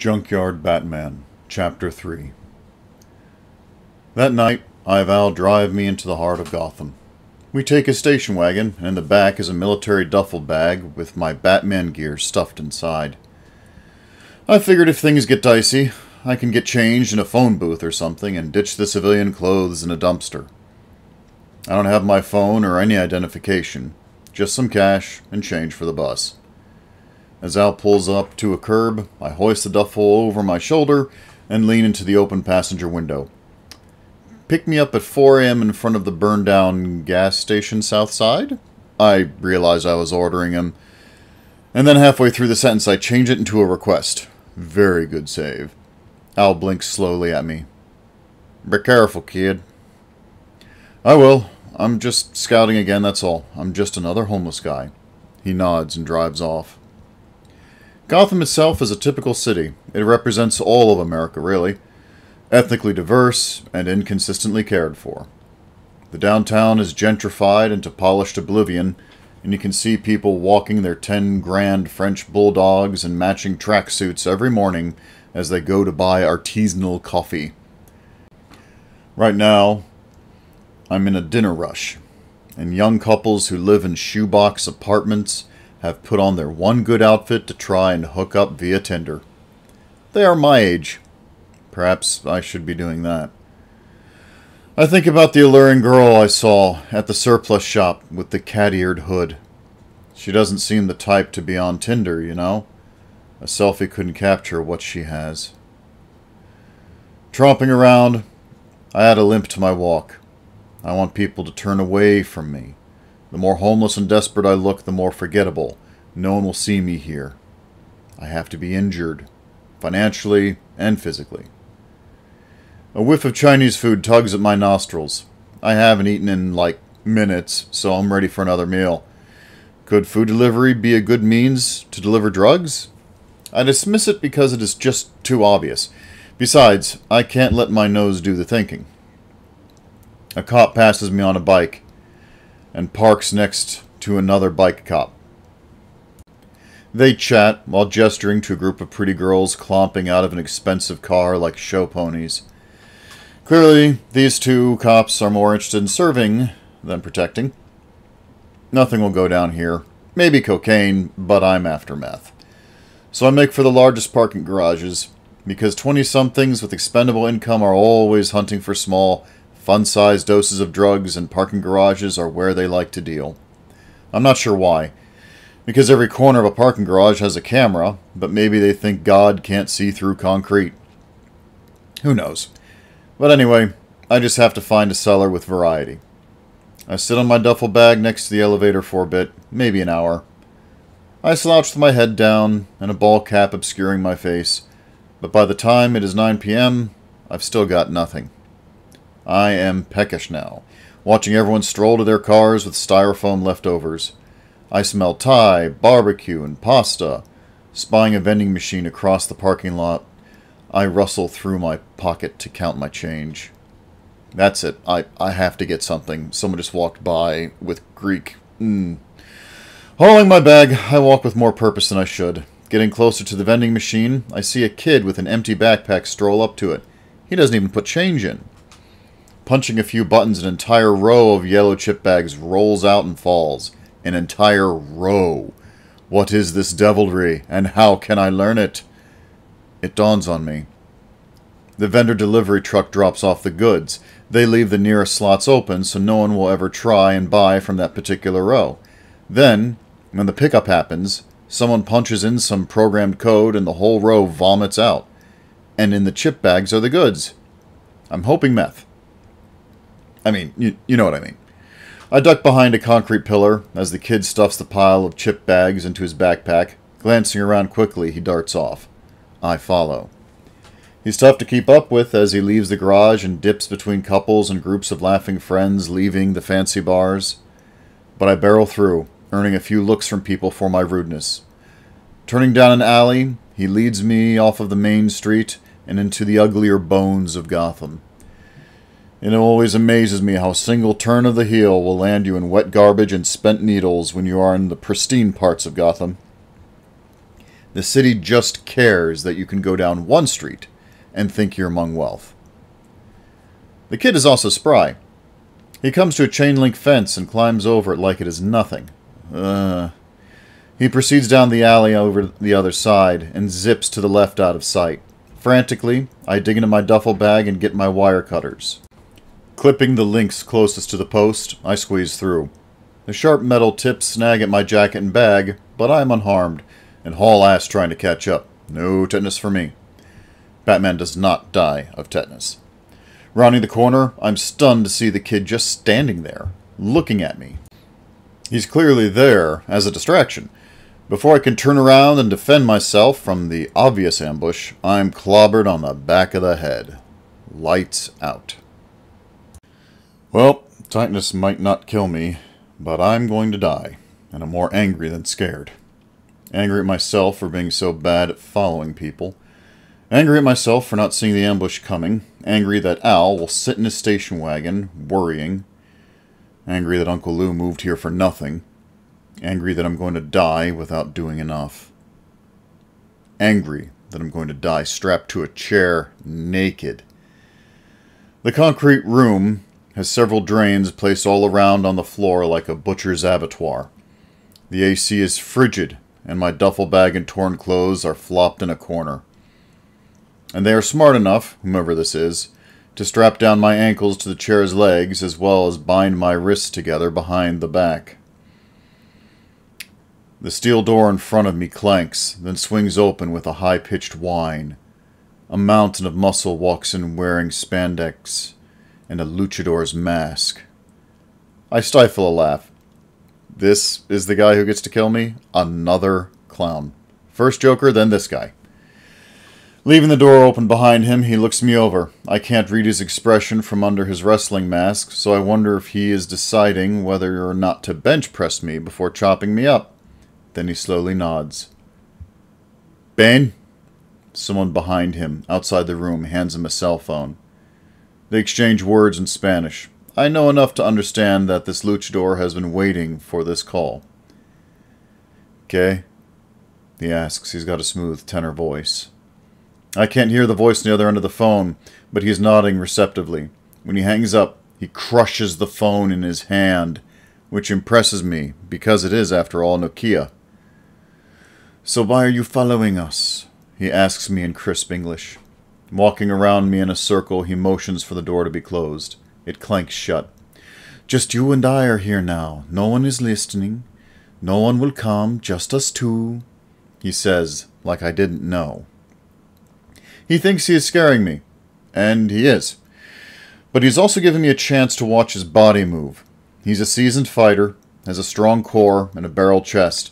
Junkyard Batman, Chapter 3. That night, I have Al drive me into the heart of Gotham. We take a station wagon, and in the back is a military duffel bag with my Batman gear stuffed inside. I figured if things get dicey, I can get changed in a phone booth or something and ditch the civilian clothes in a dumpster. I don't have my phone or any identification, just some cash and change for the bus. As Al pulls up to a curb, I hoist the duffel over my shoulder and lean into the open passenger window. Pick me up at 4 a.m. in front of the burned-down gas station south side? I realize I was ordering him. And then halfway through the sentence, I change it into a request. Very good save. Al blinks slowly at me. Be careful, kid. I will. I'm just scouting again, that's all. I'm just another homeless guy. He nods and drives off. Gotham itself is a typical city. It represents all of America, really. Ethnically diverse and inconsistently cared for. The downtown is gentrified into polished oblivion, and you can see people walking their 10 grand French bulldogs and matching tracksuits every morning as they go to buy artisanal coffee. Right now, I'm in a dinner rush, and young couples who live in shoebox apartments have put on their one good outfit to try and hook up via Tinder. They are my age. Perhaps I should be doing that. I think about the alluring girl I saw at the surplus shop with the cat-eared hood. She doesn't seem the type to be on Tinder, you know? A selfie couldn't capture what she has. Tromping around, I add a limp to my walk. I want people to turn away from me. The more homeless and desperate I look, the more forgettable. No one will see me here. I have to be injured, financially and physically. A whiff of Chinese food tugs at my nostrils. I haven't eaten in, like, minutes, so I'm ready for another meal. Could food delivery be a good means to deliver drugs? I dismiss it because it is just too obvious. Besides, I can't let my nose do the thinking. A cop passes me on a bike and parks next to another bike cop. They chat while gesturing to a group of pretty girls clomping out of an expensive car like show ponies. Clearly, these two cops are more interested in serving than protecting. Nothing will go down here. Maybe cocaine, but I'm after meth. So I make for the largest parking garages, because 20-somethings with expendable income are always hunting for small, fun-sized doses of drugs, and parking garages are where they like to deal. I'm not sure why. Because every corner of a parking garage has a camera, but maybe they think God can't see through concrete. Who knows? But anyway, I just have to find a cellar with variety. I sit on my duffel bag next to the elevator for a bit, maybe an hour. I slouch with my head down and a ball cap obscuring my face, but by the time it is 9 p.m., I've still got nothing. I am peckish now, watching everyone stroll to their cars with styrofoam leftovers. I smell Thai, barbecue, and pasta. Spying a vending machine across the parking lot, I rustle through my pocket to count my change. That's it. I have to get something. Someone just walked by with Greek. Hauling my bag, I walk with more purpose than I should. Getting closer to the vending machine, I see a kid with an empty backpack stroll up to it. He doesn't even put change in. Punching a few buttons, an entire row of yellow chip bags rolls out and falls. An entire row. What is this devilry, and how can I learn it? It dawns on me. The vendor delivery truck drops off the goods. They leave the nearest slots open, so no one will ever try and buy from that particular row. Then, when the pickup happens, someone punches in some programmed code and the whole row vomits out. And in the chip bags are the goods. I'm hoping meth. I mean, you know what I mean. I duck behind a concrete pillar as the kid stuffs the pile of chip bags into his backpack. Glancing around quickly, he darts off. I follow. He's tough to keep up with as he leaves the garage and dips between couples and groups of laughing friends leaving the fancy bars. But I barrel through, earning a few looks from people for my rudeness. Turning down an alley, he leads me off of the main street and into the uglier bones of Gotham. It always amazes me how a single turn of the heel will land you in wet garbage and spent needles when you are in the pristine parts of Gotham. The city just cares that you can go down one street and think you're among wealth. The kid is also spry. He comes to a chain-link fence and climbs over it like it is nothing. He proceeds down the alley over the other side and zips to the left out of sight. Frantically, I dig into my duffel bag and get my wire cutters. Clipping the links closest to the post, I squeeze through. The sharp metal tips snag at my jacket and bag, but I am unharmed, and haul ass trying to catch up. No tetanus for me. Batman does not die of tetanus. Rounding the corner, I'm stunned to see the kid just standing there, looking at me. He's clearly there as a distraction. Before I can turn around and defend myself from the obvious ambush, I'm clobbered on the back of the head. Lights out. Well, tetanus might not kill me, but I'm going to die, and I'm more angry than scared. Angry at myself for being so bad at following people. Angry at myself for not seeing the ambush coming. Angry that Al will sit in his station wagon, worrying. Angry that Uncle Lou moved here for nothing. Angry that I'm going to die without doing enough. Angry that I'm going to die strapped to a chair, naked. The concrete room has several drains placed all around on the floor like a butcher's abattoir. The AC is frigid, and my duffel bag and torn clothes are flopped in a corner. And they are smart enough, whomever this is, to strap down my ankles to the chair's legs as well as bind my wrists together behind the back. The steel door in front of me clanks, then swings open with a high-pitched whine. A mountain of muscle walks in wearing spandex and a luchador's mask. I stifle a laugh. This is the guy who gets to kill me? Another clown. First Joker, then this guy. Leaving the door open behind him, he looks me over. I can't read his expression from under his wrestling mask, so I wonder if he is deciding whether or not to bench press me before chopping me up. Then he slowly nods. Bane? Someone behind him, outside the room, hands him a cell phone. They exchange words in Spanish. I know enough to understand that this luchador has been waiting for this call. "Okay?" he asks. He's got a smooth tenor voice. I can't hear the voice on the other end of the phone, but he's nodding receptively. When he hangs up, he crushes the phone in his hand, which impresses me, because it is, after all, Nokia. "So why are you following us?" he asks me in crisp English. Walking around me in a circle, he motions for the door to be closed. It clanks shut. "Just you and I are here now. No one is listening. No one will come, just us two," he says, like I didn't know. He thinks he is scaring me, and he is. But he's also given me a chance to watch his body move. He's a seasoned fighter, has a strong core and a barrel chest.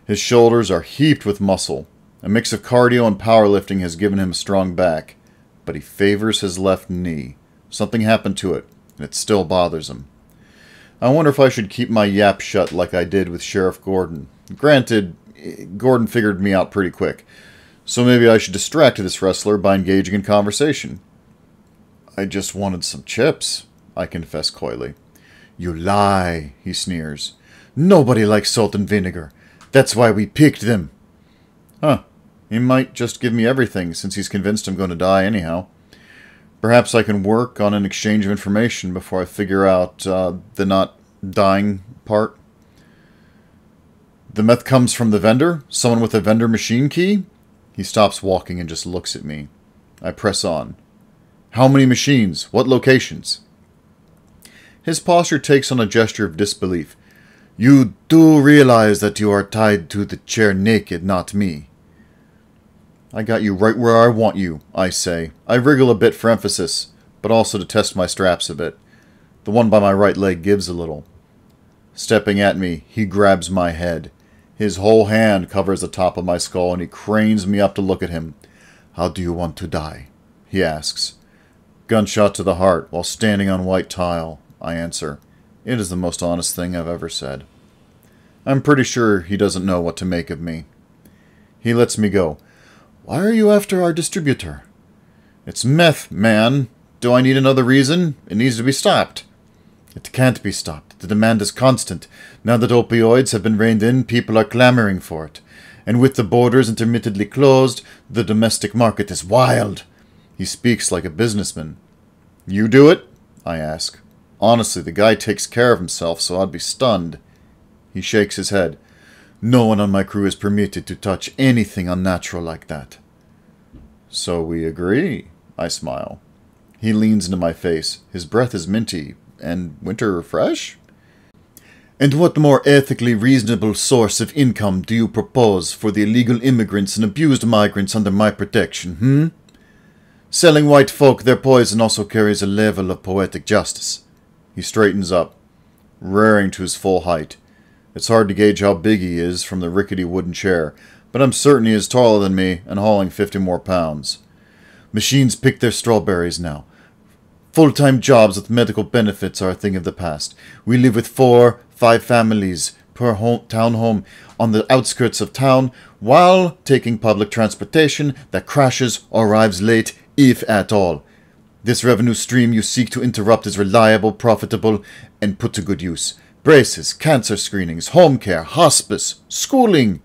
His shoulders are heaped with muscle. A mix of cardio and powerlifting has given him a strong back, but he favors his left knee. Something happened to it, and it still bothers him. I wonder if I should keep my yap shut like I did with Sheriff Gordon. Granted, Gordon figured me out pretty quick, so maybe I should distract this wrestler by engaging in conversation. "I just wanted some chips," I confess coyly. "You lie," he sneers. "Nobody likes salt and vinegar. That's why we picked them." Huh. He might just give me everything, since he's convinced I'm going to die anyhow. Perhaps I can work on an exchange of information before I figure out the not dying part. "The meth comes from the vendor? Someone with a vendor machine key?" He stops walking and just looks at me. I press on. "How many machines? What locations?" His posture takes on a gesture of disbelief. "You do realize that you are tied to the chair naked, not me." "I got you right where I want you," I say. I wriggle a bit for emphasis, but also to test my straps a bit. The one by my right leg gives a little. Stepping at me, he grabs my head. His whole hand covers the top of my skull, and he cranes me up to look at him. "How do you want to die?" he asks. "Gunshot to the heart while standing on white tile," I answer. It is the most honest thing I've ever said. I'm pretty sure he doesn't know what to make of me. He lets me go. "Why are you after our distributor?" "It's meth, man. Do I need another reason? It needs to be stopped." "It can't be stopped. The demand is constant. Now that opioids have been reined in, people are clamoring for it. And with the borders intermittently closed, the domestic market is wild. He speaks like a businessman. You do it? I ask. Honestly, the guy takes care of himself, so I'd be stunned. He shakes his head. No one on my crew is permitted to touch anything unnatural like that. So we agree, I smile. He leans into my face. His breath is minty. And winter fresh? And what more ethically reasonable source of income do you propose for the illegal immigrants and abused migrants under my protection, Selling white folk their poison also carries a level of poetic justice. He straightens up, rearing to his full height. It's hard to gauge how big he is from the rickety wooden chair, but I'm certain he is taller than me and hauling 50 more pounds. Machines pick their strawberries now. Full-time jobs with medical benefits are a thing of the past. We live with 4, 5 families per townhome on the outskirts of town while taking public transportation that crashes or arrives late, if at all. This revenue stream you seek to interrupt is reliable, profitable, and put to good use. Braces, cancer screenings, home care, hospice, schooling.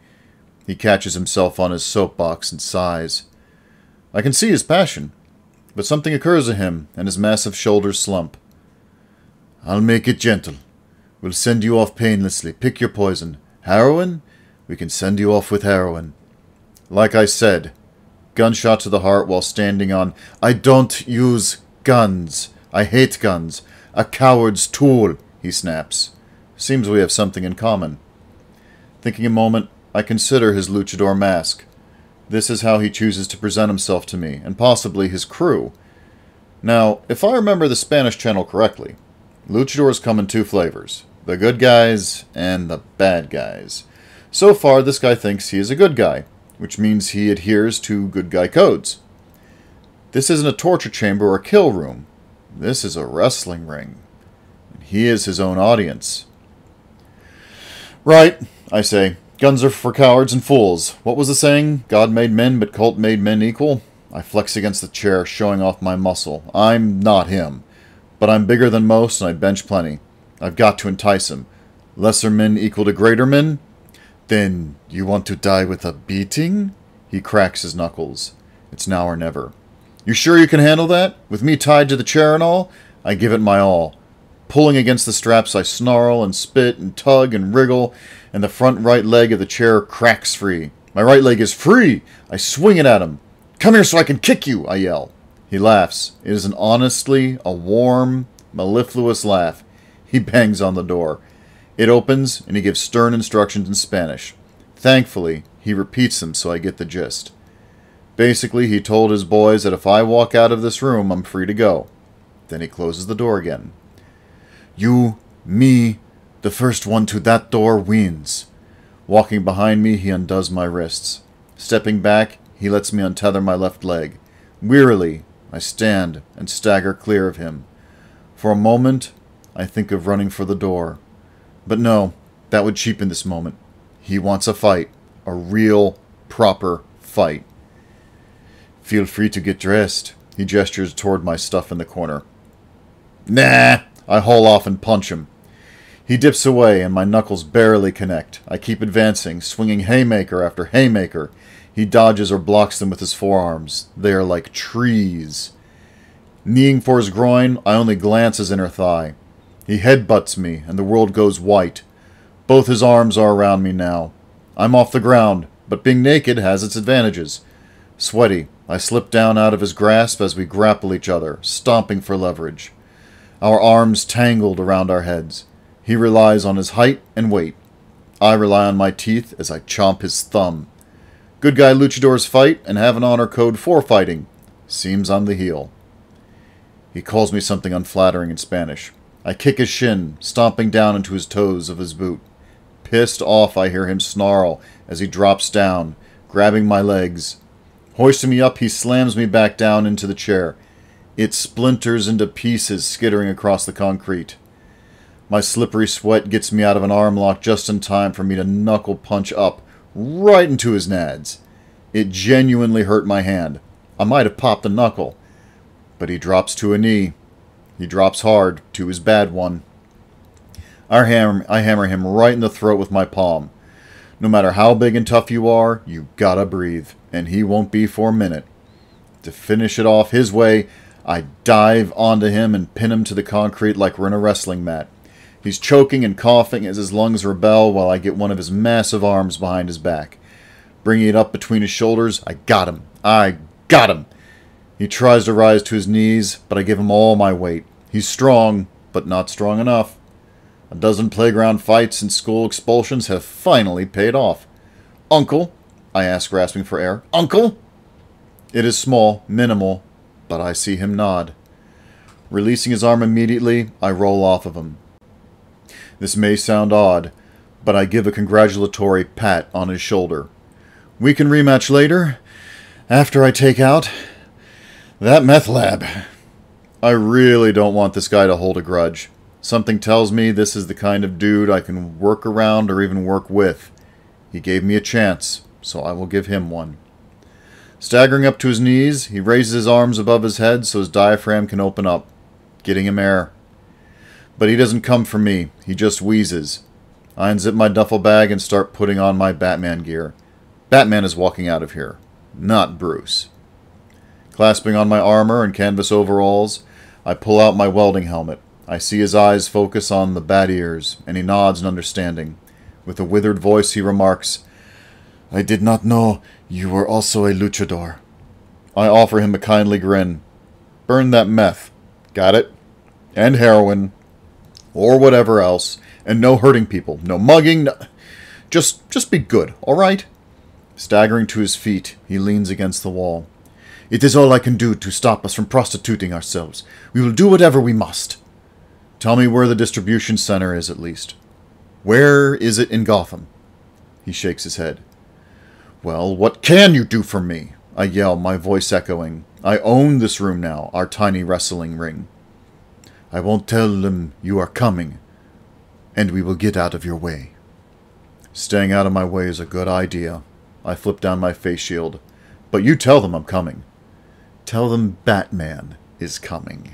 He catches himself on his soapbox and sighs. I can see his passion, but something occurs to him, and his massive shoulders slump. I'll make it gentle. We'll send you off painlessly. Pick your poison. Heroin? We can send you off with heroin. Like I said, gunshot to the heart while standing on. I don't use guns. I hate guns. A coward's tool, he snaps. Seems we have something in common. Thinking a moment, I consider his luchador mask. This is how he chooses to present himself to me, and possibly his crew. Now, if I remember the Spanish channel correctly, luchadors come in 2 flavors. The good guys and the bad guys. So far, this guy thinks he is a good guy, which means he adheres to good guy codes. This isn't a torture chamber or kill room. This is a wrestling ring. And he is his own audience. Right, I say. Guns are for cowards and fools. What was the saying? God made men, but cult made men equal? I flex against the chair, showing off my muscle. I'm not him. But I'm bigger than most, and I bench plenty. I've got to entice him. Lesser men equal to greater men? Then you want to die with a beating? He cracks his knuckles. It's now or never. You sure you can handle that? With me tied to the chair and all? I give it my all. Pulling against the straps, I snarl and spit and tug and wriggle, and the front right leg of the chair cracks free. My right leg is free! I swing it at him. Come here so I can kick you, I yell. He laughs. It is honestly a warm, mellifluous laugh. He bangs on the door. It opens, and he gives stern instructions in Spanish. Thankfully, he repeats them so I get the gist. Basically, he told his boys that if I walk out of this room, I'm free to go. Then he closes the door again. You, me, the first one to that door wins. Walking behind me, he undoes my wrists. Stepping back, he lets me untether my left leg. Wearily, I stand and stagger clear of him. For a moment, I think of running for the door. But no, that would cheapen this moment. He wants a fight. A real, proper fight. Feel free to get dressed. He gestures toward my stuff in the corner. Nah! I haul off and punch him. He dips away, and my knuckles barely connect. I keep advancing, swinging haymaker after haymaker. He dodges or blocks them with his forearms. They are like trees. Kneeing for his groin, I only glance his inner thigh. He headbutts me, and the world goes white. Both his arms are around me now. I'm off the ground, but being naked has its advantages. Sweaty, I slip down out of his grasp as we grapple each other, stomping for leverage. Our arms tangled around our heads. He relies on his height and weight. I rely on my teeth as I chomp his thumb. Good guy luchadors fight and have an honor code for fighting. Seems I'm the heel. He calls me something unflattering in Spanish. I kick his shin, stomping down into his toes of his boot. Pissed off, I hear him snarl as he drops down, grabbing my legs. Hoisting me up, he slams me back down into the chair. It splinters into pieces, skittering across the concrete. My slippery sweat gets me out of an arm lock just in time for me to knuckle punch up, right into his nads. It genuinely hurt my hand. I might have popped a knuckle. But he drops to a knee. He drops hard, to his bad one. I hammer him right in the throat with my palm. No matter how big and tough you are, you gotta breathe, and he won't be for a minute. To finish it off his way, I dive onto him and pin him to the concrete like we're in a wrestling mat. He's choking and coughing as his lungs rebel while I get one of his massive arms behind his back. Bringing it up between his shoulders, I got him. I got him. He tries to rise to his knees, but I give him all my weight. He's strong, but not strong enough. A dozen playground fights and school expulsions have finally paid off. "Uncle?" I ask, grasping for air. "Uncle?" It is small, minimal, but I see him nod. Releasing his arm immediately, I roll off of him. This may sound odd, but I give a congratulatory pat on his shoulder. "We can rematch later, after I take out that meth lab." I really don't want this guy to hold a grudge. Something tells me this is the kind of dude I can work around or even work with. He gave me a chance, so I will give him one. Staggering up to his knees, he raises his arms above his head so his diaphragm can open up, getting him air. But he doesn't come for me, he just wheezes. I unzip my duffel bag and start putting on my Batman gear. Batman is walking out of here, not Bruce. Clasping on my armor and canvas overalls, I pull out my welding helmet. I see his eyes focus on the bat ears, and he nods in understanding. With a withered voice he remarks, "I did not know you were also a luchador." I offer him a kindly grin. "Burn that meth. Got it? And heroin. Or whatever else. And no hurting people. No mugging. No... Just be good, alright?" Staggering to his feet, he leans against the wall. "It is all I can do to stop us from prostituting ourselves. We will do whatever we must." "Tell me where the distribution center is, at least. Where is it in Gotham?" He shakes his head. "Well, what can you do for me?" I yell, my voice echoing. "I own this room now, our tiny wrestling ring." "I won't tell them you are coming, and we will get out of your way." Staying out of my way is a good idea. I flip down my face shield. "But you tell them I'm coming." "Tell them Batman is coming."